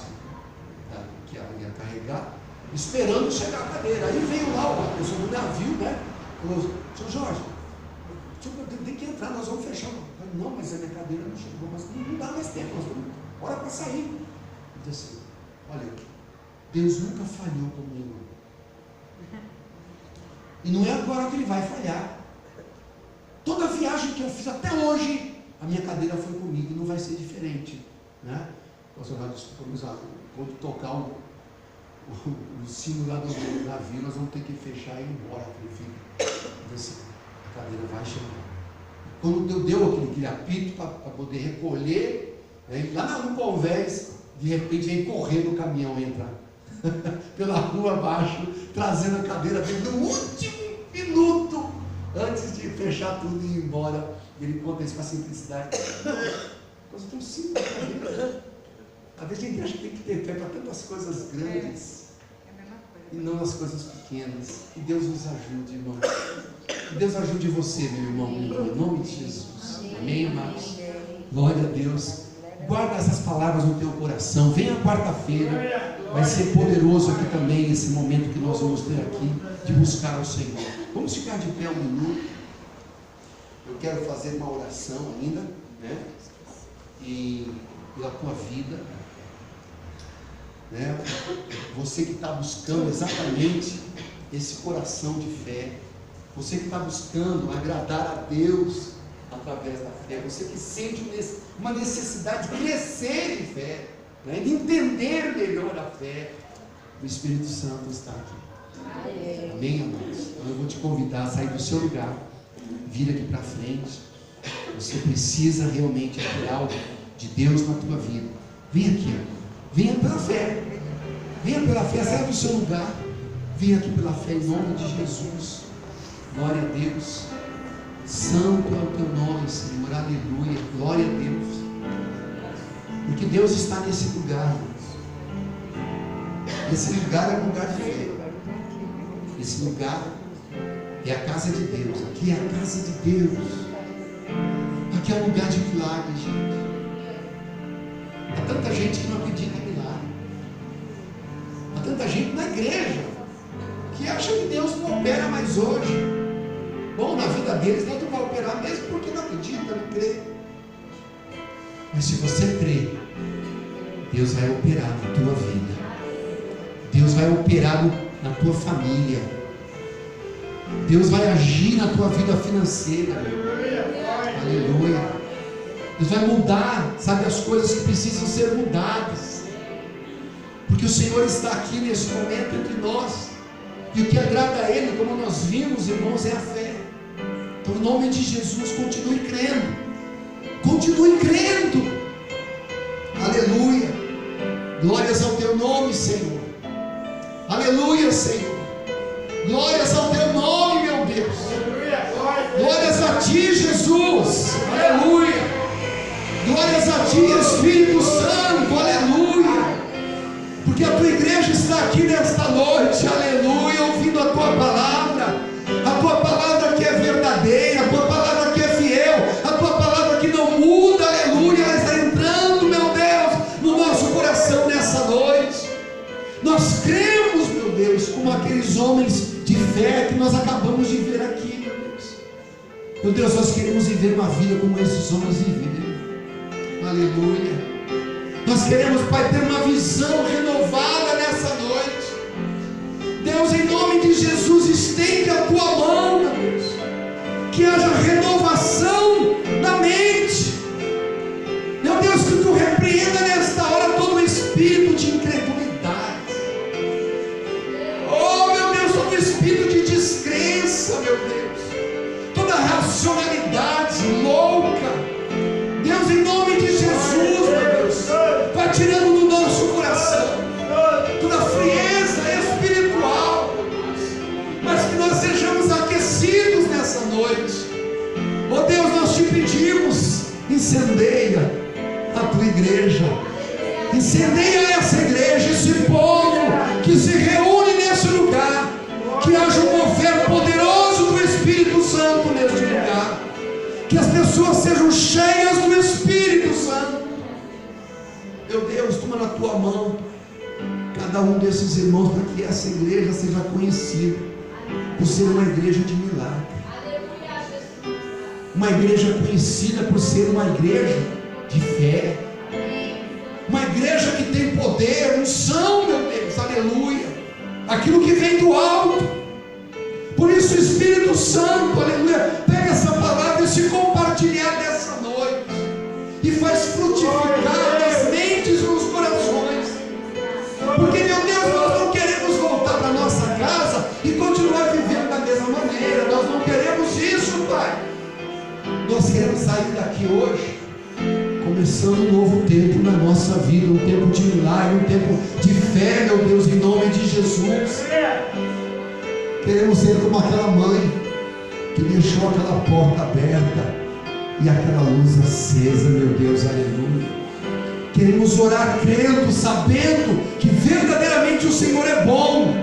que ia carregar, esperando chegar a cadeira. Aí veio lá a pessoa do navio, né? Falou: seu Jorge, tem que entrar, nós vamos fechar. Eu falei: não, mas a minha cadeira não chegou, mas não dá mais tempo, nós vamos, hora para sair. Ele disse assim: olha, Deus nunca falhou comigo. E não é agora que Ele vai falhar. Toda viagem que eu fiz até hoje, a minha cadeira foi comigo, e não vai ser diferente, né? Quando tocar o sino lá do navio, nós vamos ter que fechar e ir embora. A cadeira vai chegar. Quando deu aquele apito para poder recolher, né, lá no convés, de repente vem correndo o caminhão entrar pela rua abaixo, trazendo a cadeira dele no último minuto, antes de fechar tudo e ir embora. Ele conta isso com a simplicidade. Coisa tão simples. Às vezes a gente acha que tem que ter fé para tantas coisas grandes e não nas coisas pequenas. Que Deus nos ajude, irmão. Que Deus ajude você, meu irmão, em nome de Jesus. Amém, amados? Glória a Deus. Guarda essas palavras no teu coração. Venha quarta-feira. Vai ser poderoso aqui também esse momento que nós vamos ter aqui de buscar ao Senhor. Vamos ficar de pé um minuto. Eu quero fazer uma oração ainda, né? E pela tua vida, né? Você que está buscando exatamente esse coração de fé, você que está buscando agradar a Deus através da fé, você que sente uma necessidade de crescer em fé, né? De entender melhor a fé, o Espírito Santo está aqui. Amém, amados? Então eu vou te convidar a sair do seu lugar, vir aqui para frente. Você precisa realmente ter algo de Deus na tua vida. Vem aqui, venha pela fé. Venha pela fé, saia do seu lugar. Venha aqui pela fé em nome de Jesus. Glória a Deus. Santo é o teu nome, Senhor. Aleluia. Glória a Deus. Porque Deus está nesse lugar. Esse lugar é um lugar de fé. Esse lugar é a casa de Deus. Aqui é a casa de Deus. Aqui é um lugar de milagre, gente. Há tanta gente que não acredita em milagre. Há tanta gente na igreja que acha que Deus não opera mais hoje. Bom, na vida deles Deus não vai operar mesmo porque não acredita, não crê. Mas se você crê, Deus vai operar na tua vida. Deus vai operar na tua família. Deus vai agir na tua vida financeira. Aleluia. Deus vai mudar, sabe, as coisas que precisam ser mudadas. Porque o Senhor está aqui nesse momento entre nós. E o que agrada a Ele, como nós vimos, irmãos, é a fé. Então, em nome de Jesus, continue crendo. Continue crendo. Aleluia. Glórias ao teu nome, Senhor. Aleluia, Senhor. Glórias ao teu nome, meu Deus. Glórias a ti, Jesus. Aleluia. Glórias a ti, Espírito Santo. Aleluia. Porque a tua igreja está aqui nesta noite. Aleluia. Ouvindo a tua palavra. A tua palavra que é verdadeira. A tua palavra que é fiel. A tua palavra que não muda. Aleluia. Ela está entrando, meu Deus, no nosso coração nessa noite. Nós cremos, meu Deus, como aqueles homens de fé que nós acabamos de ver aqui, meu Deus. Meu Deus, nós queremos viver uma vida como esses homens viveram. Aleluia. Nós queremos, Pai, ter uma visão renovada nessa noite. Deus, em nome de Jesus, estende a tua mão, meu Deus. Que haja renovação na mente. Meu Deus, que tu repreenda nesta hora todo o espírito de incredulidade. Oh, meu Deus, todo o espírito de descrença, meu Deus. Toda racionalidade louca. Deus, em nome de Jesus, meu Deus, vai tirando do nosso coração toda a frieza espiritual, meu Deus. Mas que nós sejamos aquecidos nessa noite. Oh Deus, nós te pedimos, incendeia a tua igreja, incendeia essa igreja, esse povo que se reúne nesse lugar, que haja um mover poderoso do Espírito Santo neste lugar, que as pessoas sejam cheias do Espírito Santo. Meu Deus, toma na tua mão cada um desses irmãos, para que essa igreja seja conhecida por ser uma igreja de milagre, uma igreja conhecida por ser uma igreja de fé, uma igreja que tem poder, unção, meu Deus, aleluia, aquilo que vem do alto. Por isso, Espírito Santo, aleluia, pega essa palavra e se compartilhar dessa noite, e faz frutificar nas mentes e nos corações. Porque, meu Deus, nós não queremos voltar para nossa casa e continuar vivendo da mesma maneira. Nós não queremos isso, Pai. Nós queremos sair daqui hoje começando um novo tempo na nossa vida, um tempo de milagre, um tempo de fé, meu Deus, em nome de Jesus. Queremos ser como aquela mãe que deixou aquela porta aberta e aquela luz acesa, meu Deus, aleluia. Queremos orar crendo, sabendo que verdadeiramente o Senhor é bom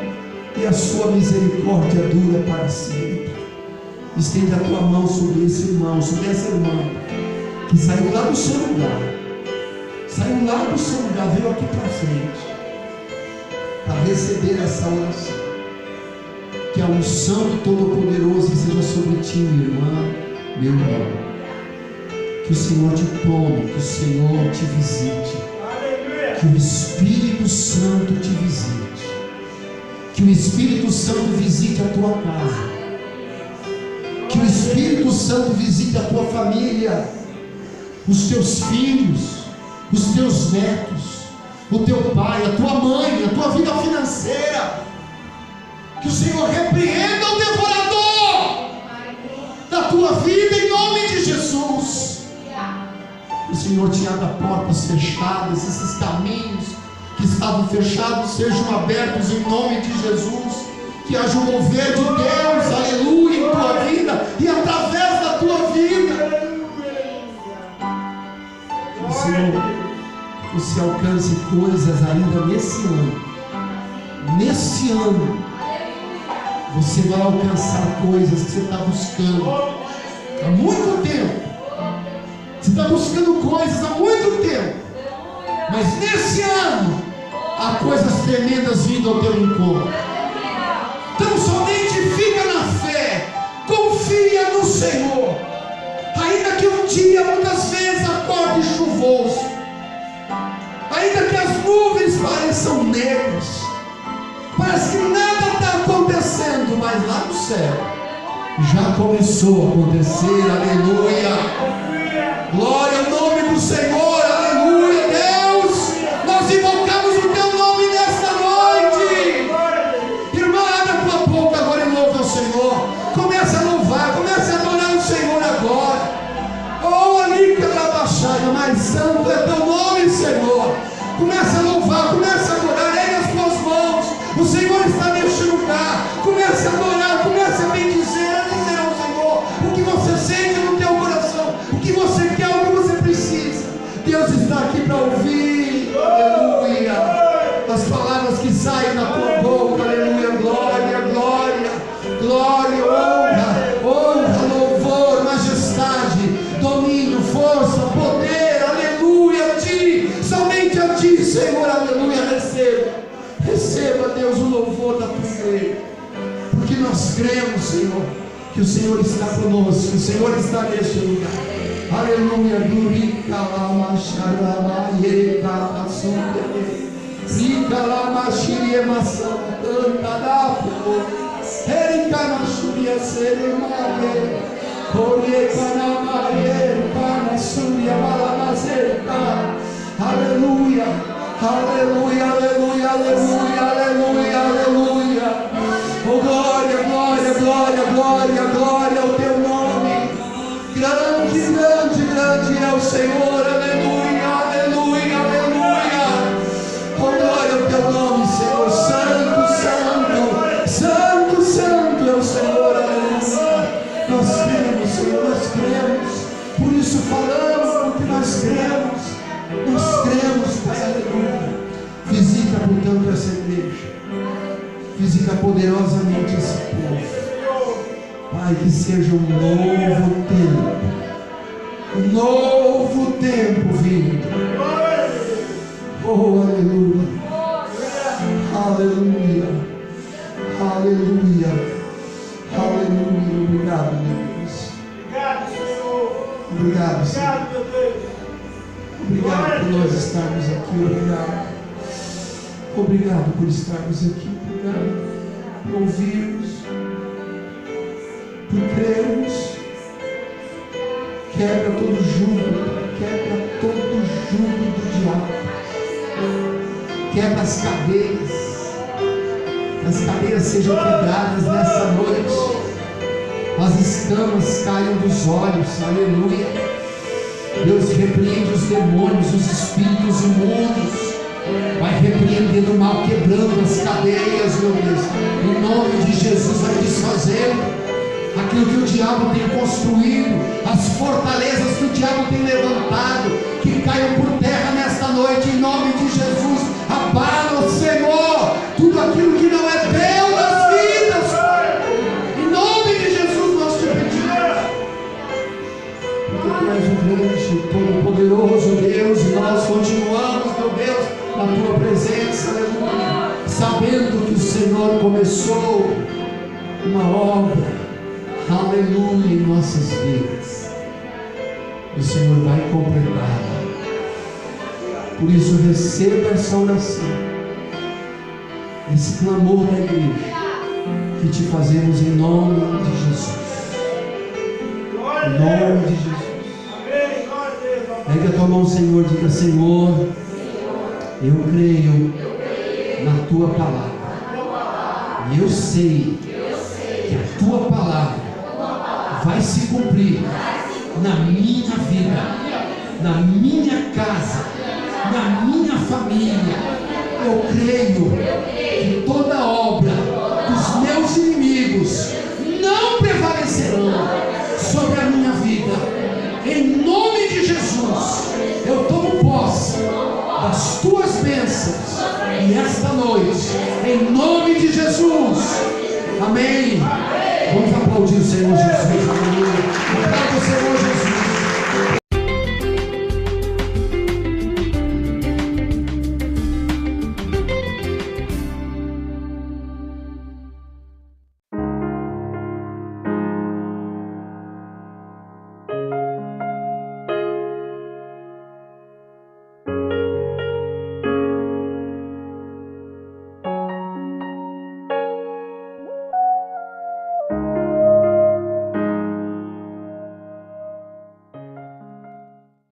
e a sua misericórdia dura para sempre. Estende a tua mão sobre esse irmão, sobre essa irmã que saiu lá do seu lugar, veio aqui para frente para receber essa oração. Que a unção do Todo-Poderoso seja sobre ti, minha irmã, meu irmão. Que o Senhor te tome, que o Senhor te visite, que o Espírito Santo te visite, que o Espírito Santo visite a tua casa, que o Espírito Santo visite a tua família, os teus filhos, os teus netos, o teu pai, a tua mãe, a tua vida financeira. Que o Senhor repreenda o devorador da tua vida em nome de Jesus. O Senhor te abra portas fechadas, esses caminhos que estavam fechados sejam abertos em nome de Jesus. Que haja um mover de Deus, aleluia, em tua vida e através da tua vida. O Senhor, você alcance coisas ainda nesse ano. você vai alcançar coisas que você está buscando há muito tempo. Você está buscando coisas há muito tempo, mas nesse ano há coisas tremendas vindo ao teu encontro. Então somente fica na fé, confia no Senhor, ainda que um dia muitas vezes acorde chuvoso, ainda que as nuvens pareçam negras, parece que nada está acontecendo, mas lá no céu já começou a acontecer. Aleluia, glória ao nome do Senhor, aleluia. Deus, nós invocamos o teu nome nesta noite. Irmã, abra a tua boca agora e louve ao Senhor. Comece a louvar, comece a adorar o Senhor agora. Oh, ali que ela baixada, mas santo é teu nome, Senhor. Comece a louvar, comece a adorar, ergue as tuas mãos. O Senhor está neste lugar. Comece a adorar, comece a bendizer, a dizer ao Senhor o que você sente no teu coração, o que você quer, o que você precisa. Deus está aqui para ouvir, aleluia, as palavras que saem da tua boca, aleluia, glória, glória, glória, honra, louvor, majestade, domínio, força, poder, aleluia, a ti, somente a ti, Senhor, aleluia. Receba, Deus, o louvor da tua igreja, porque nós cremos, Senhor, que o Senhor está conosco, que o Senhor está neste lugar. Aleluia, glorifica lama xarama yereka assunde rica lama xiriema santanta da pô erika na xuria seremaie coreka na maiereka na xuria malamazereka. Aleluia, aleluia, aleluia, aleluia, aleluia, aleluia. Oh, glória, glória, glória, glória, glória ao teu nome. Grande, grande, grande é o Senhor. Aleluia, aleluia, aleluia. Oh, glória ao teu nome, Senhor. Santo, santo, santo, santo é o Senhor. Aleluia. Nós cremos, Senhor, nós cremos. Por isso falamos, porque nós cremos. Nós cremos, Pai, aleluia. Visita, portanto, essa igreja. Visita poderosamente esse povo. Pai, que seja um novo tempo vindo. Oh, aleluia, aleluia, aleluia, aleluia. Obrigado, meu Deus. Obrigado, Senhor. Obrigado, Senhor. Obrigado, meu Deus. Obrigado por nós estarmos aqui, obrigado. Obrigado por estarmos aqui, obrigado por ouvirmos, por crermos. Quebra todo jugo, quebra todo jugo do diabo. Quebra as cadeias sejam quebradas nessa noite. As escamas caiam dos olhos, aleluia. Deus repreende os demônios, os espíritos imundos. Vai repreendendo o mal, quebrando as cadeias, meu Deus. Em nome de Jesus, vai desfazendo aquilo que o diabo tem construído, as fortalezas que o diabo tem levantado, que caiam por terra nesta noite, em nome de Jesus. Abala, Senhor, tudo aquilo que não é teu nas vidas. Em nome de Jesus nós te pedimos, porque tu és o grande, todo-poderoso Deus, e nós continuamos, meu Deus, na tua presença, aleluia, sabendo que o Senhor começou uma obra, aleluia, em nossas vidas. O Senhor vai completá-la. Por isso, receba essa oração, esse clamor da igreja, que te fazemos em nome de Jesus. Em nome de Jesus. Pega a tua mão, Senhor, diga: Senhor, eu creio na tua palavra, e eu sei que a tua palavra vai se cumprir na minha vida, na minha casa, na minha família. Eu creio que toda obra dos meus inimigos não prevalecerão sobre a minha vida. Em nome de Jesus, eu tomo posse das tuas bênçãos, e esta noite, em nome de Jesus, Amém. Vamos aplaudir o Senhor Jesus. Aleluia. Aplauda o Senhor Jesus.